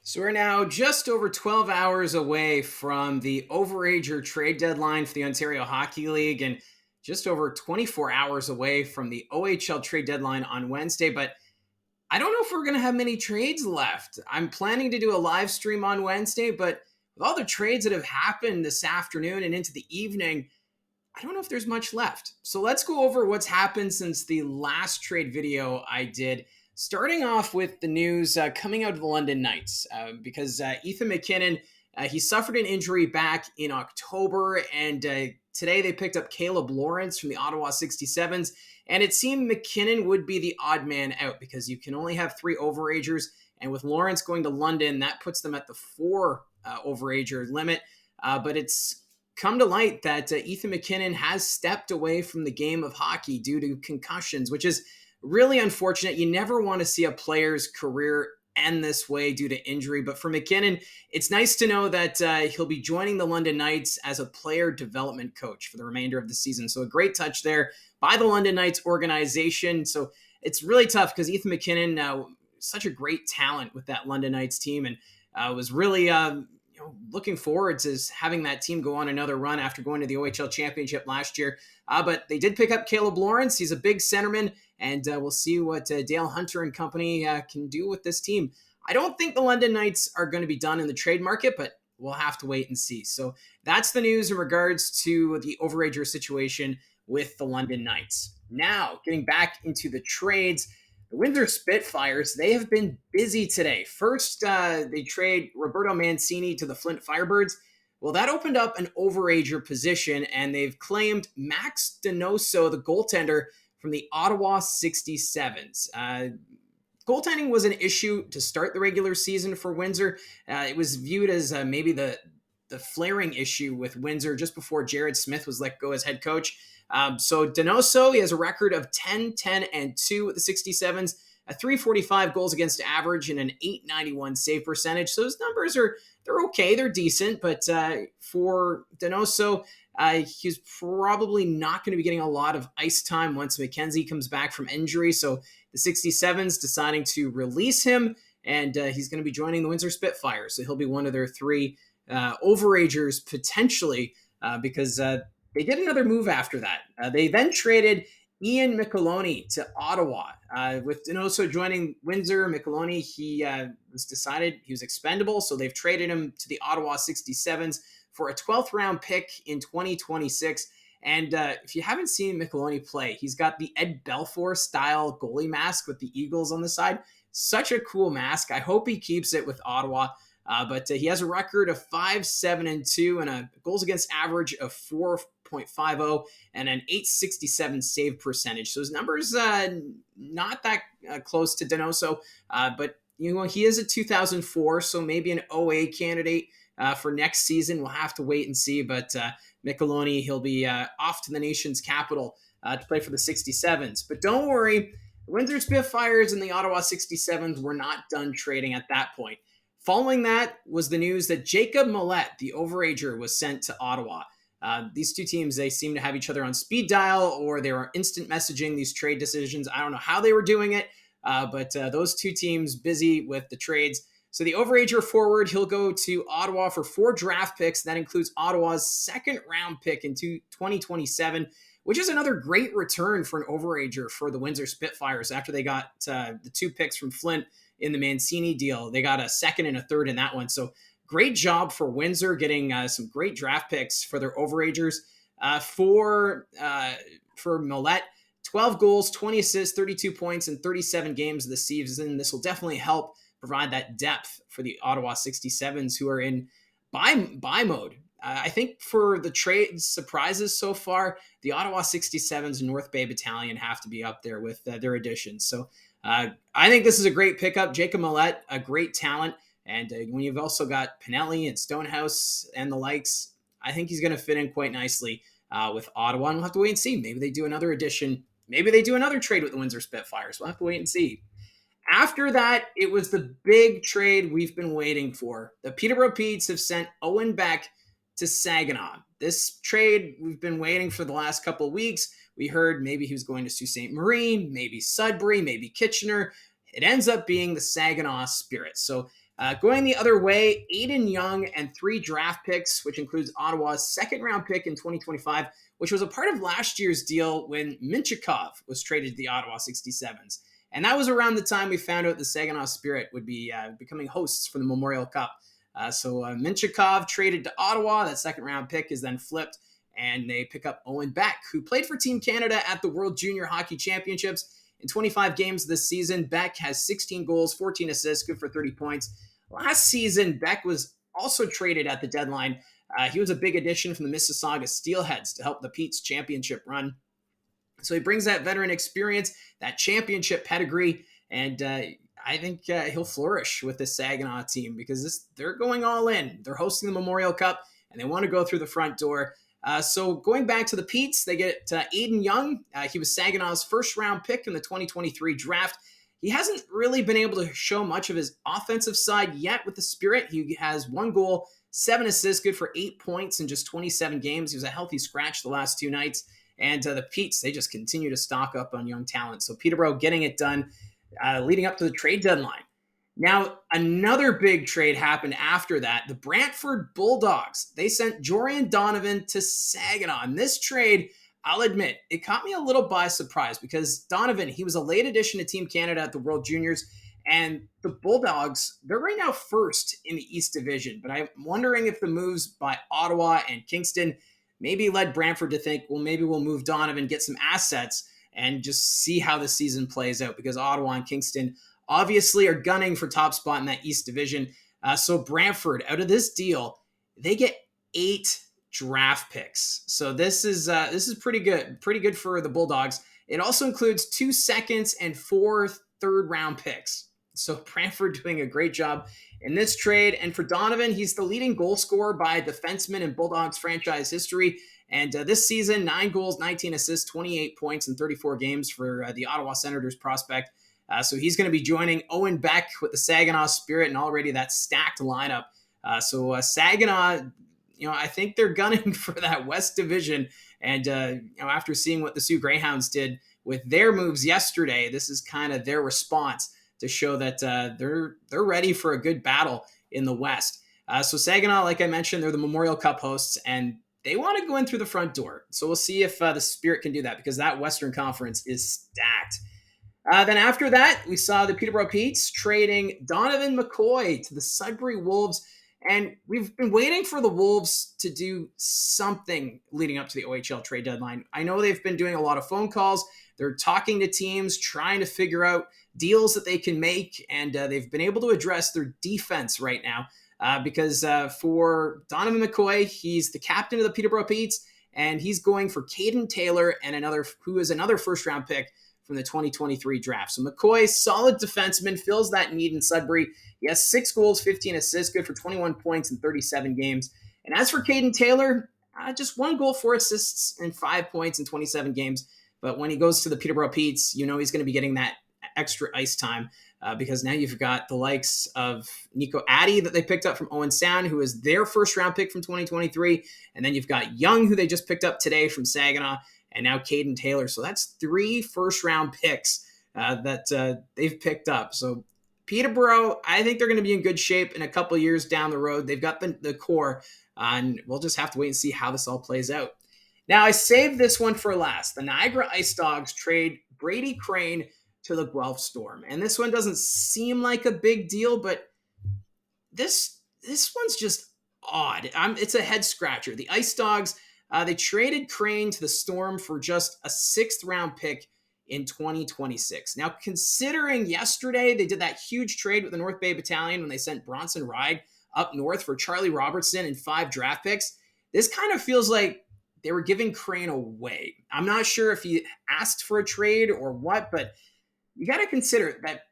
So we're now just over 12 hours away from the overager trade deadline for the Ontario Hockey League and just over 24 hours away from the OHL trade deadline on Wednesday. But I don't know if we're going to have many trades left. I'm planning to do a live stream on Wednesday, but with all the trades that have happened this afternoon and into the evening, I don't know if there's much left. So let's go over what's happened since the last trade video I did. Starting off with the news coming out of the London Knights, because Ethan McKinnon, he suffered an injury back in October, and today they picked up Caleb Lawrence from the Ottawa 67s, and it seemed McKinnon would be the odd man out because you can only have 3 overagers, and with Lawrence going to London, that puts them at the 4 overager limit, but it's come to light that Ethan McKinnon has stepped away from the game of hockey due to concussions, which is really unfortunate. You never want to see a player's career end this way due to injury. But for McKinnon, it's nice to know that he'll be joining the London Knights as a player development coach for the remainder of the season. So a great touch there by the London Knights organization. So it's really tough because Ethan McKinnon, such a great talent with that London Knights team, and was really looking forward to having that team go on another run after going to the OHL championship last year. But they did pick up Caleb Lawrence. He's a big centerman, and we'll see what Dale Hunter and company can do with this team. I don't think the London Knights are going to be done in the trade market, but we'll have to wait and see. So that's the news in regards to the overager situation with the London Knights. Now, getting back into the trades, the Windsor Spitfires, they have been busy today. First, they trade Roberto Mancini to the Flint Firebirds. Well, that opened up an overager position, and they've claimed Max Donoso, the goaltender from the Ottawa 67s. Goaltending was an issue to start the regular season for Windsor. It was viewed as maybe the flaring issue with Windsor just before Jared Smith was let go as head coach. So Donoso, he has a record of 10-10-2 with the 67s, a 345 goals against average, and an 891 save percentage. So those numbers they're okay, they're decent, but for Donoso, he's probably not going to be getting a lot of ice time once McKenzie comes back from injury. So the 67s deciding to release him, and he's going to be joining the Windsor Spitfires. So he'll be one of their 3 overagers potentially, because they did another move after that. They then traded Ian Micheloni to Ottawa. With Donoso joining Windsor, Micheloni, he was decided he was expendable, so they've traded him to the Ottawa 67s for a 12th round pick in 2026. And if you haven't seen Micheloni play, he's got the Ed Belfour style goalie mask with the eagles on the side. Such a cool mask. I hope he keeps it with Ottawa. But he has a record of 5-7-2 and a goals against average of 4.50 and an 867 save percentage. So his numbers not that close to Donoso, but he is a 2004, so maybe an OA candidate for next season. We'll have to wait and see. But Micheloni, he'll be off to the nation's capital to play for the 67s. But don't worry, the Windsor Spitfires and the Ottawa 67s were not done trading at that point. Following that was the news that Jacob Millette, the overager, was sent to Ottawa. These two teams, they seem to have each other on speed dial, or they were instant messaging these trade decisions. I don't know how they were doing it, but those two teams busy with the trades. So the overager forward, he'll go to Ottawa for 4 draft picks. That includes Ottawa's 2nd round pick in 2027, which is another great return for an overager for the Windsor Spitfires after they got the 2 picks from Flint in the Mancini deal. They got a 2nd and a 3rd in that one. So great job for Windsor getting some great draft picks for their overagers. For Millette, 12 goals, 20 assists, 32 points in 37 games this season. This will definitely help provide that depth for the Ottawa 67s who are in buy mode. I think for the trade surprises so far, the Ottawa 67s North Bay Battalion have to be up there with their additions. So I think this is a great pickup. Jacob Millette, a great talent. And when you've also got Pinelli and Stonehouse and the likes, I think he's going to fit in quite nicely with Ottawa. And we'll have to wait and see. Maybe they do another addition. Maybe they do another trade with the Windsor Spitfires. We'll have to wait and see. After that, it was the big trade we've been waiting for. The Peterborough Petes have sent Owen Beck to Saginaw. This trade we've been waiting for the last couple of weeks. We heard maybe he was going to Sault Ste. Marie, maybe Sudbury, maybe Kitchener. It ends up being the Saginaw Spirit. So Going the other way, Aiden Young and 3 draft picks, which includes Ottawa's second-round pick in 2025, which was a part of last year's deal when Minchikov was traded to the Ottawa 67s. And that was around the time we found out the Saginaw Spirit would be becoming hosts for the Memorial Cup. So Minchikov traded to Ottawa. That second-round pick is then flipped, and they pick up Owen Beck, who played for Team Canada at the World Junior Hockey Championships. In 25 games this season, Beck has 16 goals, 14 assists, good for 30 points. Last season, Beck was also traded at the deadline. He was a big addition from the Mississauga Steelheads to help the Pete's championship run. So he brings that veteran experience, that championship pedigree, and I think he'll flourish with this Saginaw team because they're going all in. They're hosting the Memorial Cup, and they want to go through the front door. So going back to the Petes, they get Aiden Young. He was Saginaw's first-round pick in the 2023 draft. He hasn't really been able to show much of his offensive side yet with the Spirit. He has 1 goal, 7 assists, good for 8 points in just 27 games. He was a healthy scratch the last 2 nights. And the Petes, they just continue to stock up on young talent. So Peterborough getting it done leading up to the trade deadline. Now, another big trade happened after that. The Brantford Bulldogs, they sent Jorion Donovan to Saginaw. And this trade, I'll admit, it caught me a little by surprise because Donovan, he was a late addition to Team Canada at the World Juniors. And the Bulldogs, they're right now first in the East Division. But I'm wondering if the moves by Ottawa and Kingston maybe led Brantford to think, well, maybe we'll move Donovan, get some assets, and just see how the season plays out because Ottawa and Kingston obviously are gunning for top spot in that East Division. So Brantford, out of this deal, they get 8 draft picks. So this is pretty good for the Bulldogs. It also includes 2 seconds and 4 third-round picks. So Brantford doing a great job in this trade. And for Donovan, he's the leading goal scorer by defenseman in Bulldogs franchise history. And this season, 9 goals, 19 assists, 28 points in 34 games for the Ottawa Senators prospect. So he's going to be joining Owen Beck with the Saginaw Spirit and already that stacked lineup. So Saginaw, I think they're gunning for that West Division. And, after seeing what the Sioux Greyhounds did with their moves yesterday, this is kind of their response to show that they're ready for a good battle in the West. So Saginaw, like I mentioned, they're the Memorial Cup hosts, and they want to go in through the front door. So we'll see if the Spirit can do that because that Western Conference is stacked. Then after that, we saw the Peterborough Petes trading Donovan McCoy to the Sudbury Wolves. And we've been waiting for the Wolves to do something leading up to the OHL trade deadline. I know they've been doing a lot of phone calls. They're talking to teams, trying to figure out deals that they can make. And they've been able to address their defense right now because for Donovan McCoy, he's the captain of the Peterborough Petes. And he's going for Caden Taylor and who is another first-round pick from the 2023 draft. So McCoy, solid defenseman, fills that need in Sudbury. He has 6 goals, 15 assists, good for 21 points in 37 games. And as for Caden Taylor, just 1 goal, 4 assists, and 5 points in 27 games. But when he goes to the Peterborough Petes, he's going to be getting that extra ice time because now you've got the likes of Nico Addy that they picked up from Owen Sound, who is their first-round pick from 2023. And then you've got Young, who they just picked up today from Saginaw, and now Caden Taylor. So that's 3 first-round picks that they've picked up. So Peterborough, I think they're going to be in good shape in a couple years down the road. They've got the core, and we'll just have to wait and see how this all plays out. Now, I saved this one for last. The Niagara Icedogs trade Brady Crane to the Guelph Storm. And this one doesn't seem like a big deal, but this one's just odd. It's a head-scratcher. The Icedogs, they traded Crane to the Storm for just a 6th-round pick in 2026. Now, considering yesterday they did that huge trade with the North Bay Battalion when they sent Bronson Ride up north for Charlie Robertson and 5 draft picks, this kind of feels like they were giving Crane away. I'm not sure if he asked for a trade or what, but you got to consider that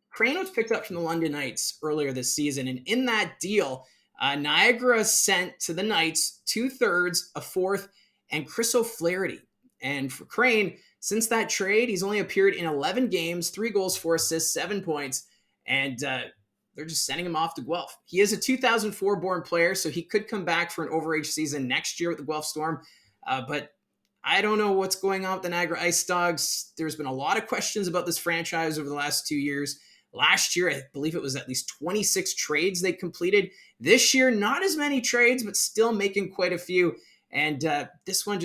Crane was picked up from the London Knights earlier this season, and in that deal, Niagara sent to the Knights 2/3, a 4th, and Chris O'Flaherty. And for Crane, since that trade, he's only appeared in 11 games, 3 goals, 4 assists, 7 points, and they're just sending him off to Guelph. He is a 2004-born player, so he could come back for an overage season next year with the Guelph Storm, but I don't know what's going on with the Niagara Icedogs. There's been a lot of questions about this franchise over the last 2 years. Last year, I believe it was at least 26 trades they completed. This year, not as many trades, but still making quite a few. And this one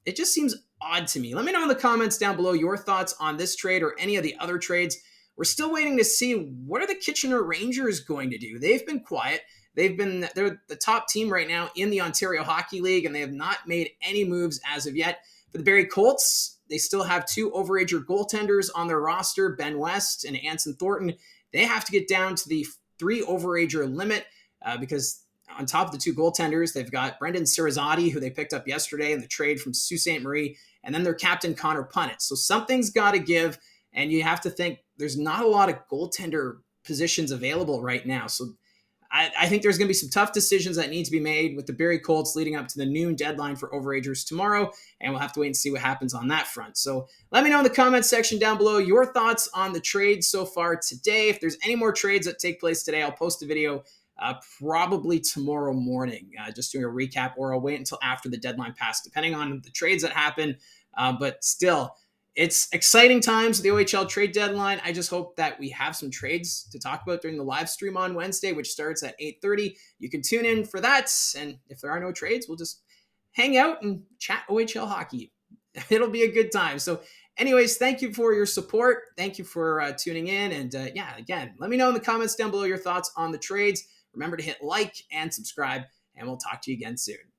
it just seems odd to me. Let me know in the comments down below your thoughts on this trade or any of the other trades. We're still waiting to see what are the Kitchener Rangers going to do. They've been quiet. They're the top team right now in the Ontario Hockey League, and they have not made any moves as of yet. For the Barrie Colts, they still have two overager goaltenders on their roster, Ben West and Anson Thornton. They have to get down to the 3 overager limit because on top of the 2 goaltenders, they've got Brendan Sirazati, who they picked up yesterday in the trade from Sault Ste. Marie, and then their captain, Connor Punnett. So something's got to give, and you have to think there's not a lot of goaltender positions available right now. So I think there's going to be some tough decisions that need to be made with the Barrie Colts leading up to the noon deadline for overagers tomorrow, and we'll have to wait and see what happens on that front. So let me know in the comments section down below your thoughts on the trades so far today. If there's any more trades that take place today, I'll post a video probably tomorrow morning, just doing a recap, or I'll wait until after the deadline pass, depending on the trades that happen. But still, it's exciting times, the OHL trade deadline. I just hope that we have some trades to talk about during the live stream on Wednesday, which starts at 8:30. You can tune in for that. And if there are no trades, we'll just hang out and chat OHL hockey. It'll be a good time. So anyways, thank you for your support. Thank you for tuning in. And again, let me know in the comments down below your thoughts on the trades. Remember to hit like and subscribe, and we'll talk to you again soon.